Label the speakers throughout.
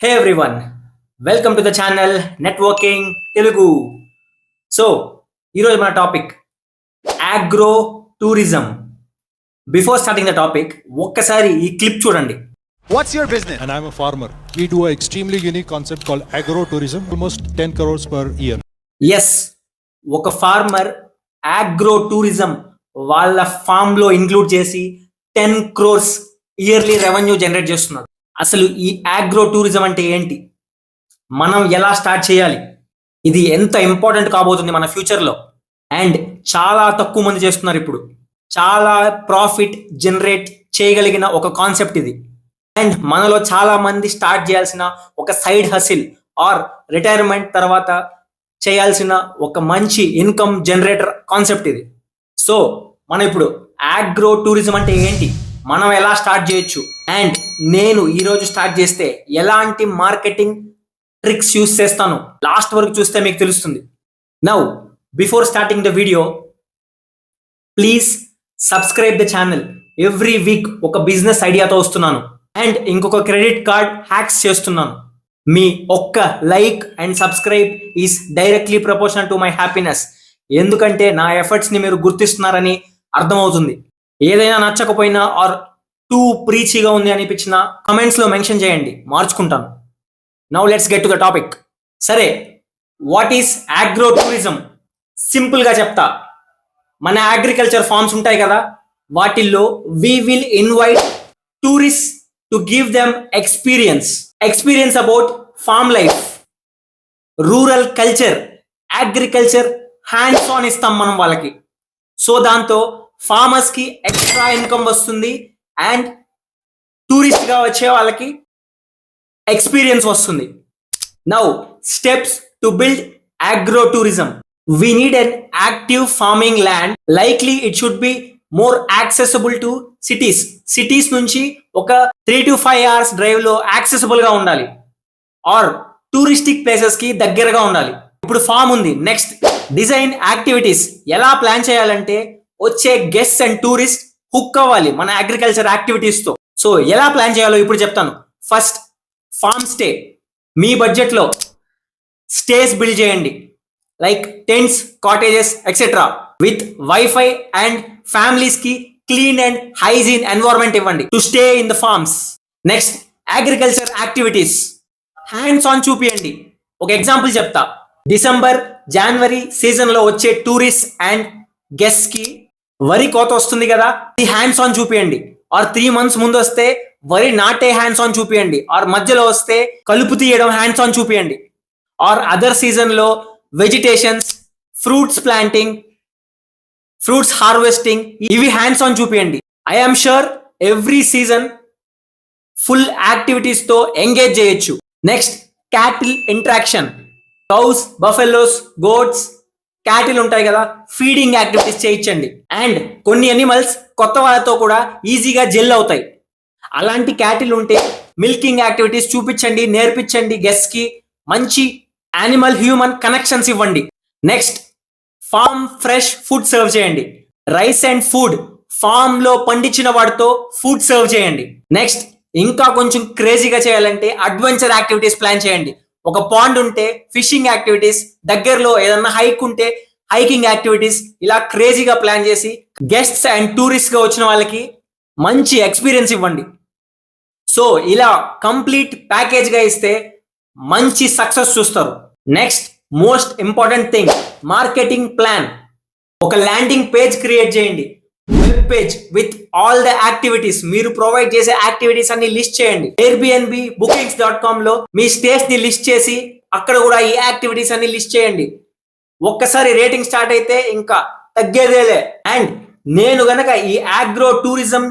Speaker 1: Hey everyone, welcome to the channel Networking Telugu. So, ఈరోజు మన topic agro tourism. Before starting the topic ఒక్కసారి ఈ clip చూడండి.
Speaker 2: What's your business?
Speaker 3: And I'm a farmer. We do an extremely unique concept called agro-tourism, almost 10 crores per year.
Speaker 1: Yes, ఒక farmer agro tourism వాళ్ళ form లో include చేసి 10 crores yearly revenue generate చేస్తున్నారు. అసలు ఈ అగ్రో టూరిజం అంటే ఏంటి, మనం ఎలా స్టార్ట్ చేయాలి, ఇది ఎంత ఇంపార్టెంట్ కాబోతుంది మన ఫ్యూచర్లో, అండ్ చాలా తక్కువ మంది చేస్తున్నారు ఇప్పుడు. చాలా ప్రాఫిట్ జనరేట్ చేయగలిగిన ఒక కాన్సెప్ట్ ఇది. అండ్ మనలో చాలా మంది స్టార్ట్ చేయాల్సిన ఒక సైడ్ హసిల్ ఆర్ రిటైర్మెంట్ తర్వాత చేయాల్సిన ఒక మంచి ఇన్కమ్ జనరేటర్ కాన్సెప్ట్ ఇది. సో మనం ఇప్పుడు అగ్రో టూరిజం అంటే ఏంటి, మనం ఎలా స్టార్ట్ చేయొచ్చు, అండ్ నేను ఈరోజు స్టార్ట్ చేస్తే ఎలాంటి మార్కెటింగ్ ట్రిక్స్ యూస్ చేస్తాను లాస్ట్ వరకు చూస్తే మీకు తెలుస్తుంది. Now before starting the video please subscribe the channel. Every week ఒక బిజినెస్ ఐడియాతో వస్తున్నాను అండ్ ఇంకొక క్రెడిట్ కార్డ్ హ్యాక్స్ చేస్తున్నాను. మీ ఒక్క like and subscribe is directly proportional to my happiness. ఎందుకంటే నా ఎఫర్ట్స్ని మీరు గుర్తిస్తున్నారని అర్థమవుతుంది. ఏదైనా నచ్చకపోయినా ఆర్ టూ ప్రీచీగా ఉంది అనిపించిన కమెంట్స్లో మెన్షన్ చేయండి, మార్చుకుంటాను. Now let's get to the topic. సరే, వాట్ ఈస్ అగ్రో టూరిజం? సింపుల్గా చెప్తా. మన అగ్రికల్చర్ ఫార్మ్స్ ఉంటాయి కదా, వాటిల్లో we will invite tourist to give them experience about farm life, rural culture, agriculture hands on ఇస్తాం మనం వాళ్ళకి. సో దాంతో ఫార్మర్స్ కి ఎక్స్ట్రా ఇన్కమ్ వస్తుంది అండ్ టూరిస్ట్ గా వచ్చే వాళ్ళకి ఎక్స్పీరియన్స్ వస్తుంది. Now steps to build agro tourism. We need an active farming land. Likely it should be more accessible to cities నుంచి ఒక 3 to 5 hours డ్రైవ్ లో యాక్సెసిబుల్ గా ఉండాలి, ఆర్ టూరిస్టిక్ ప్లేసెస్ కి దగ్గరగా ఉండాలి. ఇప్పుడు ఫార్మ్ ఉంది. Next design activities. ఎలా ప్లాన్ చేయాలంటే వచ్చే గెస్ట్ అండ్ టూరిస్ట్ హుక్ అవ్వాలి మన అగ్రికల్చర్ యాక్టివిటీస్ తో. సో ఎలా ప్లాన్ చేయాలో ఇప్పుడు చెప్తాను. First, farm stay. మీ బడ్జెట్ లో స్టేస్ బిల్డ్ చేయండి, like tents, cottages etcetera, with wifi and families కి క్లీన్ అండ్ హైజీన్ ఎన్వైరన్మెంట్ ఇవ్వండి to stay in the farms. Next, agriculture activities hands on చూపియండి. ఒక ఎగ్జాంపుల్ చెప్తా. డిసెంబర్, జనవరి సీజన్ లో వచ్చే టూరిస్ట్ అండ్ గెస్ట్ కి వరి కోత వస్తుంది కదా, ఈ హ్యాండ్స్ ఆన్ చూపియండి. ఆర్ 3 months ముందు వస్తే వరి నాటే హ్యాండ్స్ ఆన్ చూపియండి. ఆర్ మధ్యలో వస్తే కలుపు తీయడం హ్యాండ్స్ ఆన్ చూపియండి. ఆర్ అదర్ సీజన్ లో vegetations, fruits planting, fruits harvesting, ఇవి హ్యాండ్స్ ఆన్ చూపియండి. I am sure every season full activities తో ఎంగేజ్ చేయొచ్చు. Next, cattle interaction. Cows, buffaloes, goats, cattle ఉంటాయి కదా, ఫీడింగ్ యాక్టివిటీస్ చేయించండి. అండ్ కొన్ని అనిమల్స్ కొత్త వాళ్ళతో కూడా ఈజీగా జెల్ అవుతాయి. అలాంటి క్యాటిల్ ఉంటే మిల్కింగ్ యాక్టివిటీస్ చూపించండి, నేర్పించండి. గెస్ట్ కి మంచి యానిమల్ హ్యూమన్ కనెక్షన్స్ ఇవ్వండి. Next, form fresh food serve చేయండి. రైస్ అండ్ ఫుడ్ ఫార్మ్ లో పండించిన వాటితో ఫుడ్ సర్వ్ చేయండి. నెక్స్ట్, ఇంకా కొంచెం క్రేజీగా చేయాలంటే అడ్వెంచర్ యాక్టివిటీస్ ప్లాన్ చేయండి. ఒక పాండ్ ఉంటే ఫిషింగ్ యాక్టివిటీస్, దగ్గరలో ఏదన్నా హైక్ ఉంటే హైకింగ్ యాక్టివిటీస్, ఇలా క్రేజీగా ప్లాన్ చేసి గెస్ట్స్ అండ్ టూరిస్ట్ గా వచ్చిన వాళ్ళకి మంచి ఎక్స్పీరియన్స్ ఇవ్వండి. సో ఇలా కంప్లీట్ ప్యాకేజ్ గా ఇస్తే మంచి సక్సెస్ చూస్తారు. Next, most important thing, marketing plan. ఒక ల్యాండింగ్ పేజ్ క్రియేట్ చేయండి, web page with all the activities. మీరు ప్రొవైడ్ చేసే యాక్టివిటీస్ అన్ని లిస్ట్ చేయండి. Airbnb, bookings.com లో మీ స్టేస్ ని లిస్ట్ చేసి అక్కడ కూడా ఈ యాక్టివిటీస్ అన్ని లిస్ట్ చేయండి. ఒక్కసారి రేటింగ్ స్టార్ట్ అయితే ఇంకా తగ్గేదేలే. అండ్ నేను గనక ఈ అగ్రో టూరిజం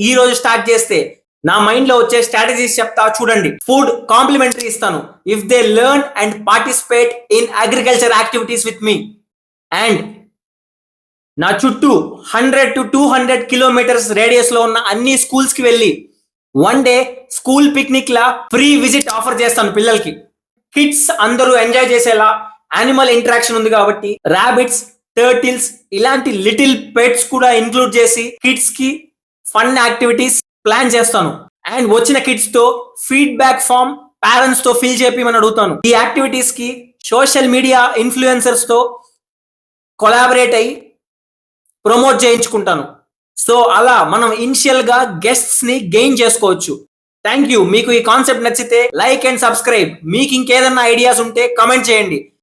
Speaker 1: ఈ రోజు స్టార్ట్ చేస్తే నా మైండ్ లో వచ్చే స్ట్రాటజీస్ చెప్తా చూడండి. ఫుడ్ కాంప్లిమెంటరీ ఇస్తాను if they learn and participate in agriculture activities with me. And నా చుట్టూ 100 to 200 kilometers రేడియస్ లో ఉన్న అన్ని స్కూల్స్ కి వెళ్ళి 1 day స్కూల్ పిక్నిక్ లా ఫ్రీ విజిట్ ఆఫర్ చేస్తాను పిల్లలకి. కిడ్స్ అందరూ ఎంజాయ్ చేసేలా యానిమల్ ఇంటరాక్షన్ ఉంది కాబట్టి రాబిట్స్, టర్టిల్స్ ఇలాంటి లిటిల్ పెట్స్ కూడా ఇంక్లూడ్ చేసి కిడ్స్ కి ఫన్ యాక్టివిటీస్ ప్లాన్ చేస్తాను. అండ్ వచ్చిన కిడ్స్ తో ఫీడ్బ్యాక్ ఫామ్ పేరెంట్స్ తో ఫిల్ చేపిమని అడుగుతాను. ఈ యాక్టివిటీస్ కి సోషల్ మీడియా ఇన్ఫ్లుయెన్సర్స్ తో కొలాబరేట్ అయ్యి ప్రమోట్ చేయించుకుంటాను. సో అలా మనం ఇనిషియల్ గా గెస్ట్స్ ని గెయిన్ చేసుకోవచ్చు. Thank you. మీకు ఈ కాన్సెప్ట్ నచ్చితే లైక్ అండ్ సబ్స్క్రైబ్. మీకు ఇంకేదన్నా ఐడియాస్ ఉంటే కమెంట్ చేయండి.